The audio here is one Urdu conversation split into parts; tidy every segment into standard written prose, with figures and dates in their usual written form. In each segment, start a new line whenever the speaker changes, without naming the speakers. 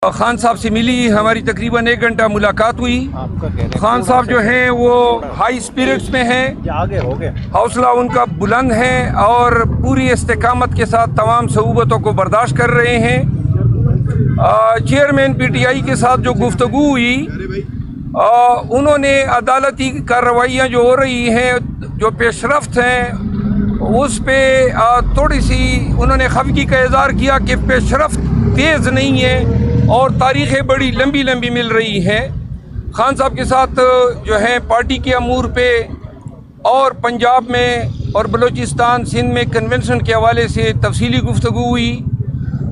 خان صاحب سے ملی، ہماری تقریباً 1 گھنٹہ ملاقات ہوئی۔ خان صاحب جو ہیں وہ ہائی اسپرٹس میں ہیں، حوصلہ ان کا بلند ہے اور پوری استقامت کے ساتھ تمام صعوبتوں کو برداشت کر رہے ہیں۔ چیئرمین پی ٹی آئی کے ساتھ جو گفتگو ہوئی، انہوں نے عدالتی کارروائیاں جو ہو رہی ہیں، جو پیش رفت ہیں، اس پہ تھوڑی سی انہوں نے خفگی کا اظہار کیا کہ پیش رفت تیز نہیں ہے اور تاریخیں بڑی لمبی لمبی مل رہی ہیں۔ خان صاحب کے ساتھ جو ہے پارٹی کے امور پہ اور پنجاب میں اور بلوچستان سندھ میں کنونشن کے حوالے سے تفصیلی گفتگو ہوئی۔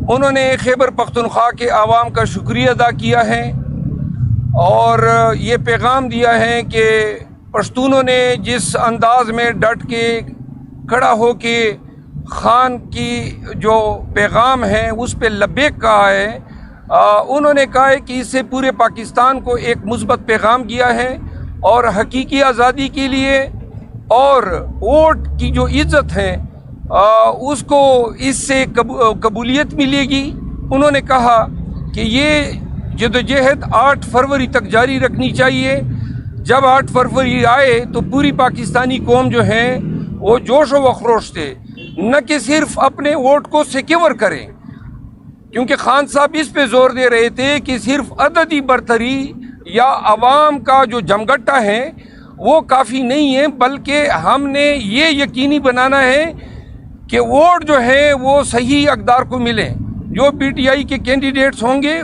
انہوں نے خیبر پختونخوا کے عوام کا شکریہ ادا کیا ہے اور یہ پیغام دیا ہے کہ پشتونوں نے جس انداز میں ڈٹ کے کھڑا ہو کے خان کی جو پیغام ہے اس پہ لبیک کہا ہے، انہوں نے کہا ہے کہ اس سے پورے پاکستان کو ایک مثبت پیغام دیا ہے اور حقیقی آزادی کے لیے اور ووٹ کی جو عزت ہے اس کو اس سے قبولیت ملے گی۔ انہوں نے کہا کہ یہ جدوجہد 8 فروری تک جاری رکھنی چاہیے۔ جب 8 فروری آئے تو پوری پاکستانی قوم جو ہے وہ جوش و خروش سے نہ کہ صرف اپنے ووٹ کو سیکیور کریں، کیونکہ خان صاحب اس پہ زور دے رہے تھے کہ صرف عددی برتری یا عوام کا جو جمگٹا ہے وہ کافی نہیں ہے، بلکہ ہم نے یہ یقینی بنانا ہے کہ ووٹ جو ہے وہ صحیح اقدار کو ملے۔ جو پی ٹی آئی کے کینڈیڈیٹس ہوں گے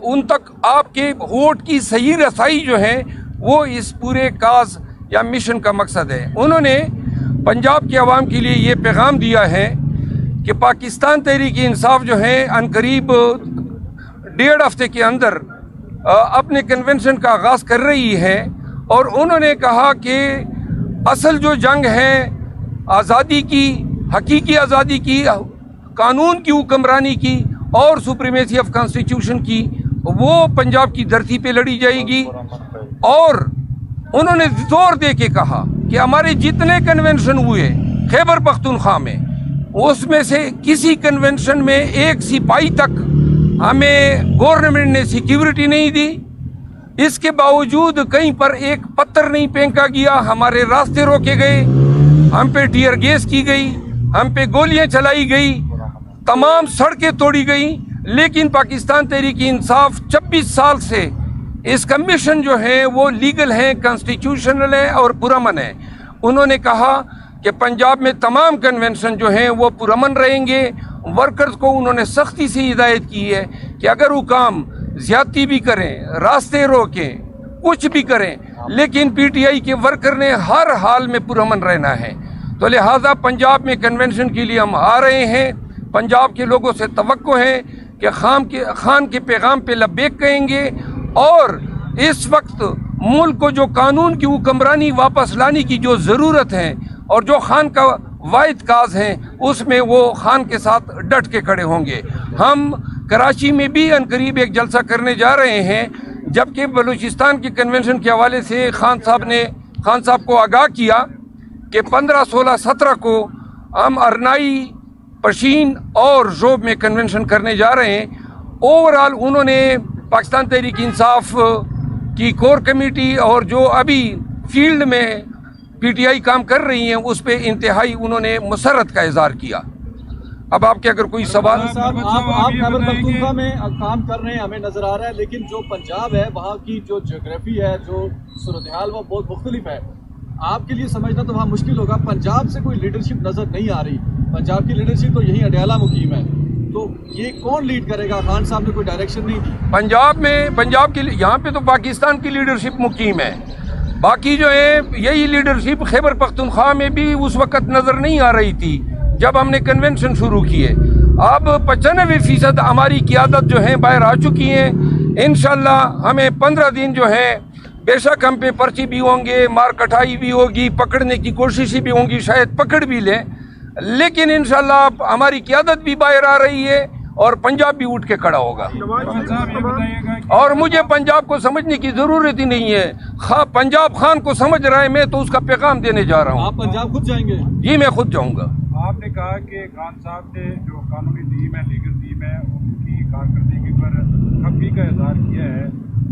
ان تک آپ کے ووٹ کی صحیح رسائی جو ہے وہ اس پورے کاز یا مشن کا مقصد ہے۔ انہوں نے پنجاب کے عوام کے لیے یہ پیغام دیا ہے کہ پاکستان تحریک انصاف جو ہے عنقریب 1.5 ہفتے کے اندر اپنے کنونشن کا آغاز کر رہی ہے اور انہوں نے کہا کہ اصل جو جنگ ہے آزادی کی، حقیقی آزادی کی، قانون کی حکمرانی کی اور سپریمیسی آف کانسٹیٹیوشن کی، وہ پنجاب کی دھرتی پہ لڑی جائے گی۔ اور انہوں نے زور دے کے کہا کہ ہمارے جتنے کنونشن ہوئے خیبر پختونخوا میں، اس میں سے کسی کنونشن میں ایک سپاہی تک ہمیں گورنمنٹ نے سیکیورٹی نہیں دی۔ اس کے باوجود کہیں پر ایک پتھر نہیں پھینکا گیا، ہمارے راستے روکے گئے، ہم پہ ٹیئر گیس کی گئی، ہم پہ گولیاں چلائی گئی، تمام سڑکیں توڑی گئیں، لیکن پاکستان تحریک انصاف 26 سال سے اس کا مشن جو ہے وہ لیگل ہے، کانسٹیٹیوشنل ہے اور پرامن ہے۔ انہوں نے کہا کہ پنجاب میں تمام کنونشن جو ہیں وہ پرامن رہیں گے۔ ورکرز کو انہوں نے سختی سے ہدایت کی ہے کہ اگر حکام زیادتی بھی کریں، راستے روکیں، کچھ بھی کریں، لیکن پی ٹی آئی کے ورکر نے ہر حال میں پرامن رہنا ہے۔ تو لہٰذا پنجاب میں کنونشن کے لیے ہم آ رہے ہیں۔ پنجاب کے لوگوں سے توقع ہے کہ خان کے پیغام پہ لبیک کہیں گے اور اس وقت ملک کو جو قانون کی حکمرانی واپس لانے کی جو ضرورت ہے اور جو خان کا واحد کاز ہے اس میں وہ خان کے ساتھ ڈٹ کے کھڑے ہوں گے۔ ہم کراچی میں بھی عنقریب ایک جلسہ کرنے جا رہے ہیں، جبکہ بلوچستان کے کنونشن کے حوالے سے خان صاحب کو آگاہ کیا کہ 15، 16، 17 کو ہم ارنائی، پشین اور ژوب میں کنونشن کرنے جا رہے ہیں۔ اوورال انہوں نے پاکستان تحریک انصاف کی کور کمیٹی اور جو ابھی فیلڈ میں پی ٹی آئی کام کر رہی ہیں اس پہ انتہائی انہوں نے مسرت کا اظہار کیا۔ اب آپ کے اگر کوئی سوال؟
آپ خیبر پختونخوا میں کام کر رہے ہیں، ہمیں نظر آ رہا ہے، لیکن جو پنجاب ہے وہاں کی جو جغرافی ہے، جو صورتحال وہ بہت مختلف ہے۔ آپ کے لیے سمجھنا تو وہاں مشکل ہوگا۔ پنجاب سے کوئی لیڈرشپ نظر نہیں آ رہی، پنجاب کی لیڈرشپ تو یہی اڈیالہ مقیم ہے، تو یہ کون لیڈ کرے گا؟ خان صاحب نے کوئی ڈائریکشن نہیں دی
پنجاب کے یہاں پہ تو پاکستان کی لیڈرشپ مقیم ہے، باقی جو ہے یہی لیڈرشپ خیبر پختونخوا میں بھی اس وقت نظر نہیں آ رہی تھی جب ہم نے کنونشن شروع کیے۔ اب 95% ہماری قیادت جو ہے باہر آ چکی ہیں۔ انشاءاللہ ہمیں 15 دن جو ہے بے شک ہم پہ پرچی بھی ہوں گے، مار کٹائی بھی ہوگی، پکڑنے کی کوششیں بھی ہوں گی، شاید پکڑ بھی لیں، لیکن انشاءاللہ ہماری قیادت بھی باہر آ رہی ہے اور پنجاب بھی اٹھ کے کھڑا ہوگا۔ اور مجھے پنجاب کو سمجھنے کی ضرورت ہی نہیں ہے، پنجاب خان کو سمجھ رہا ہے، میں تو اس کا پیغام دینے جا رہا ہوں۔
آپ پنجاب خود جائیں گے؟
جی میں خود جاؤں گا۔
آپ نے کہا کہ خان صاحب نے جو قانونی ٹیم ہے، لیگل ٹیم ہے، ان کی کارکردگی پر خفگی کا اظہار کیا ہے.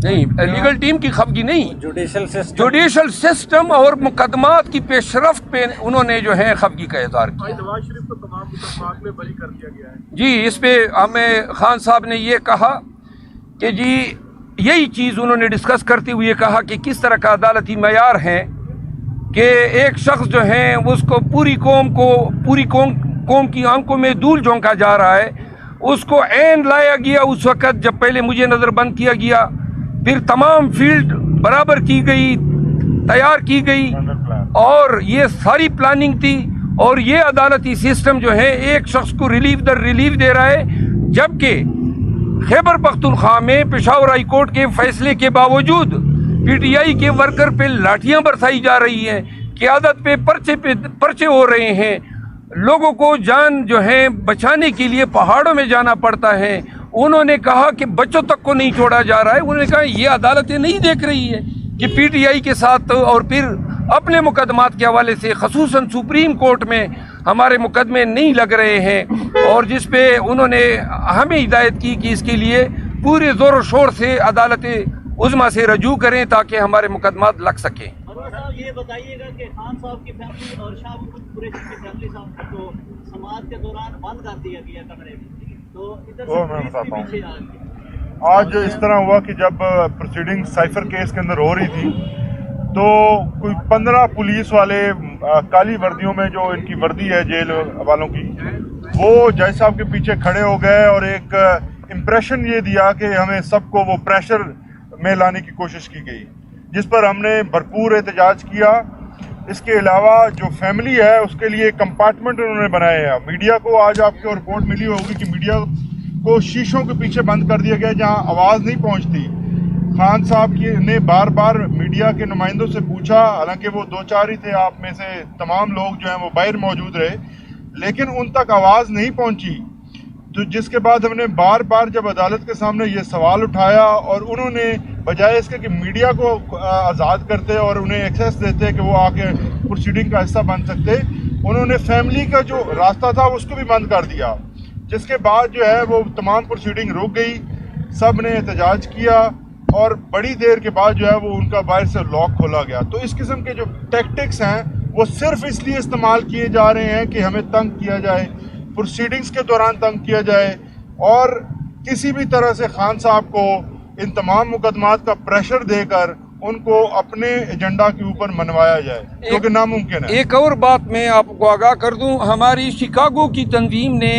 نہیں، لیگل ٹیم کی خفگی نہیں، جوڈیشل سسٹم اور مقدمات کی پیش رفت پہ انہوں نے جو ہے خفگی کا اظہار کیا.
نواز شریف کو تمام مقدمات میں بری کر دیا گیا ہے.
جی، اس پہ ہمیں خان صاحب نے یہ کہا کہ جی یہی چیز انہوں نے ڈسکس کرتے ہوئے کہا کہ کس طرح کا عدالتی معیار ہے کہ ایک شخص جو ہے اس کو پوری قوم کی آنکھوں میں دھول جھونکا جا رہا ہے، اس کو عین لایا گیا اس وقت جب پہلے مجھے نظر بند کیا گیا، پھر تمام فیلڈ برابر کی گئی، تیار کی گئی، اور یہ ساری پلاننگ تھی، اور یہ عدالتی سسٹم جو ہے ایک شخص کو ریلیف در ریلیف دے رہا ہے، جبکہ خیبر پختونخوا میں پشاور ہائی کورٹ کے فیصلے کے باوجود پی ٹی آئی کے ورکر پہ لاٹھیاں برسائی جا رہی ہیں، قیادت پہ پرچے ہو رہے ہیں، لوگوں کو جان جو ہے بچانے کے لیے پہاڑوں میں جانا پڑتا ہے. انہوں نے کہا کہ بچوں تک کو نہیں چھوڑا جا رہا ہے. انہوں نے کہا یہ عدالتیں نہیں دیکھ رہی ہے کہ پی ٹی آئی کے ساتھ اور پھر اپنے مقدمات کے حوالے سے خصوصاً سپریم کورٹ میں ہمارے مقدمے نہیں لگ رہے ہیں، اور جس پہ انہوں نے ہمیں ہدایت کی کہ اس کے لیے پورے زور و شور سے عدالت عظمیٰ سے رجوع کریں تاکہ ہمارے مقدمات لگ سکیں.
انور صاحب یہ بتائیے گا کہ خان صاحب کی فیملی اور شاہ محمود قریشی کی فیملی صاحب کو سماعت کے دوران بند کر دیا گیا کمرے میں، تو ادھر سے پولیس بھی پیچھے آ گئی.
آج اس طرح ہوا کہ جب پروسیڈنگ سائفر کیس کے اندر ہو رہی تھی تو کوئی 15 پولیس والے کالی وردیوں میں، جو ان کی وردی ہے جیل والوں کی، وہ جج صاحب کے پیچھے کھڑے ہو گئے اور ایک امپریشن یہ دیا کہ ہمیں سب کو وہ پریشر میں لانے کی کوشش کی گئی، جس پر ہم نے بھرپور احتجاج کیا. اس کے علاوہ جو فیملی ہے اس کے لیے کمپارٹمنٹ انہوں نے بنائے ہیں. میڈیا کو آج آپ کو رپورٹ ملی ہوگی کہ میڈیا کو شیشوں کے پیچھے بند کر دیا گیا جہاں آواز نہیں پہنچتی. خان صاحب نے بار بار میڈیا کے نمائندوں سے پوچھا، حالانکہ وہ 2-4 ہی تھے، آپ میں سے تمام لوگ جو ہیں وہ باہر موجود رہے، لیکن ان تک آواز نہیں پہنچی. تو جس کے بعد ہم نے بار بار جب عدالت کے سامنے یہ سوال اٹھایا، اور انہوں نے بجائے اس کے کہ میڈیا کو آزاد کرتے اور انہیں ایکسیس دیتے کہ وہ آ کے پروسیڈنگ کا حصہ بن سکتے، انہوں نے فیملی کا جو راستہ تھا اس کو بھی بند کر دیا، جس کے بعد جو ہے وہ تمام پروسیڈنگ رک گئی. سب نے احتجاج کیا اور بڑی دیر کے بعد جو ہے وہ ان کا باہر سے لاک کھولا گیا. تو اس قسم کے جو ٹیکٹکس ہیں وہ صرف اس لیے استعمال کیے جا رہے ہیں کہ ہمیں تنگ کیا جائے، پروسیڈنگز کے دوران تنگ کیا جائے، اور کسی بھی طرح سے خان صاحب کو ان تمام مقدمات کا پریشر دے کر ان کو اپنے ایجنڈا کے اوپر منوایا جائے، جو کہ ناممکن ہے.
ایک اور بات میں آپ کو آگاہ کر دوں، ہماری شکاگو کی تنظیم نے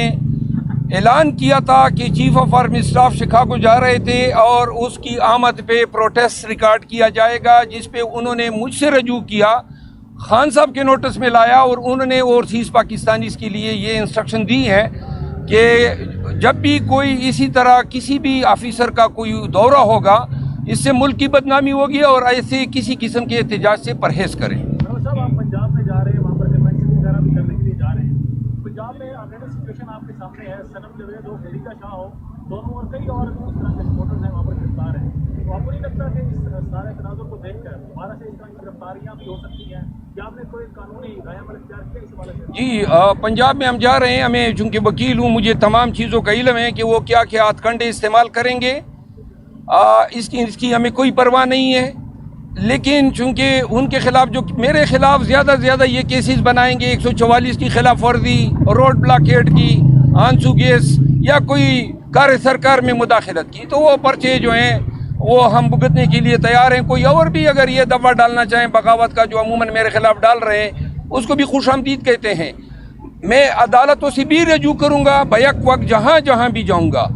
اعلان کیا تھا کہ chief of army staff Chicago جا رہے تھے اور اس کی آمد پہ پروٹیسٹ ریکارڈ کیا جائے گا، جس پہ انہوں نے مجھ سے رجوع کیا، خان صاحب کے نوٹس میں لایا، اور انہوں نے اوورسیز پاکستانیز کے لیے یہ انسٹرکشن دی ہے کہ جب بھی کوئی اسی طرح کسی بھی آفیسر کا کوئی دورہ ہوگا، اس سے ملک کی بدنامی ہوگی، اور ایسے کسی قسم کے احتجاج سے پرہیز کریں.
صاحب آپ پنجاب میں جا رہے ہیں، وہاں پر کنونشن وغیرہ بھی کرنے کے لیے جا رہے ہیں. پنجاب میں اگر سچویشن آپ کے سامنے ہے، صنم جاوید ہو، خلیفہ شاہ ہو، دونوں اور کئی اور اس طرح کے سپورٹرز ہیں وہاں پر گرفتار ہیں، تو آپ کو نہیں لگتا کہ اس سارے تناظر کو دیکھ کر دوبارہ سے اس طرح کی گرفتاریاں بھی ہو سکتی ہیں؟ کیا آپ نے کوئی قانونی رائے عمل اختیار کیا اس حوالے سے؟
جی، پنجاب میں ہم جا رہے ہیں، ہمیں چونکہ وکیل ہوں مجھے تمام چیزوں کا علم ہے کہ وہ کیا کیا ہتھ کنڈے استعمال کریں گے. اس کی ہمیں کوئی پرواہ نہیں ہے، لیکن چونکہ ان کے خلاف جو میرے خلاف زیادہ سے زیادہ یہ کیسز بنائیں گے، 144 کی خلاف ورزی، روڈ بلاکیٹ کی، آنسو گیس یا کوئی کار سرکار میں مداخلت کی، تو وہ پرچے جو ہیں وہ ہم بھگتنے کے لیے تیار ہیں. کوئی اور بھی اگر یہ دفعہ ڈالنا چاہیں بغاوت کا، جو عموماً میرے خلاف ڈال رہے ہیں، اس کو بھی خوش آمدید کہتے ہیں. میں عدالتوں سے بھی رجوع کروں گا بیک وقت جہاں جہاں بھی جاؤں گا.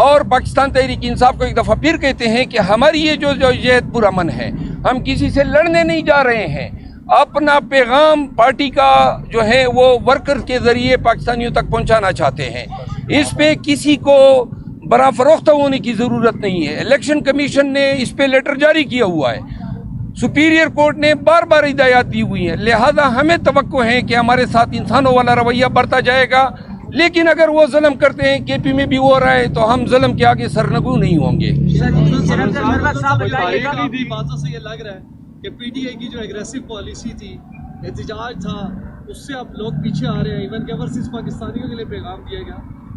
اور پاکستان تحریک انصاف کو ایک دفعہ پھر کہتے ہیں کہ ہماری یہ جو جہد پرامن ہے، ہم کسی سے لڑنے نہیں جا رہے ہیں، اپنا پیغام پارٹی کا جو ہے وہ ورکر کے ذریعے پاکستانیوں تک پہنچانا چاہتے ہیں. اس پہ کسی کو برا فروخت ہونے کی ضرورت نہیں ہے. الیکشن کمیشن نے اس پہ لیٹر جاری کیا ہوا ہے، سپیریئر کورٹ نے بار بار ہدایات دی ہوئی ہیں، لہذا ہمیں توقع ہے کہ ہمارے ساتھ انسانوں والا رویہ برتا جائے گا. لیکن اگر وہ ظلم کرتے ہیں، کے پی میں بھی ہو رہا ہے، تو ہم ظلم کے آگے سرنگو نہیں ہوں گے.
باتوں سے یہ لگ رہا ہے کہ پی ٹی آئی کی جو اگریسو پالیسی تھی، احتجاج تھا، اس سے اب لوگ پیچھے آ رہے ہیں. ایون کہ اوورسیز پاکستانیوں کے لیے پیغام دیا گیا